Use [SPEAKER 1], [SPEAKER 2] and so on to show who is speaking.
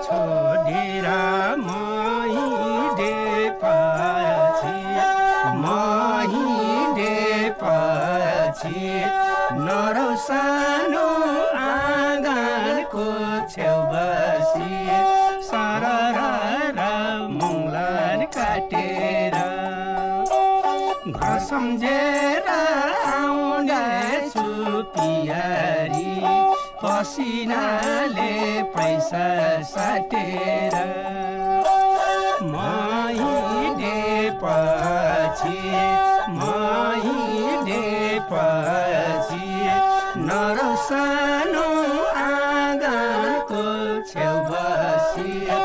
[SPEAKER 1] छोडेर महिँडेपछि नरौ सानो आँगनको छेउ बसी सरर मुङलन काटेर घर सम्झेर आउँदैछु पियारी पसिनाले पैसा साटेर महिँडेपछि नरौ सानो आँगनको छेउ बसी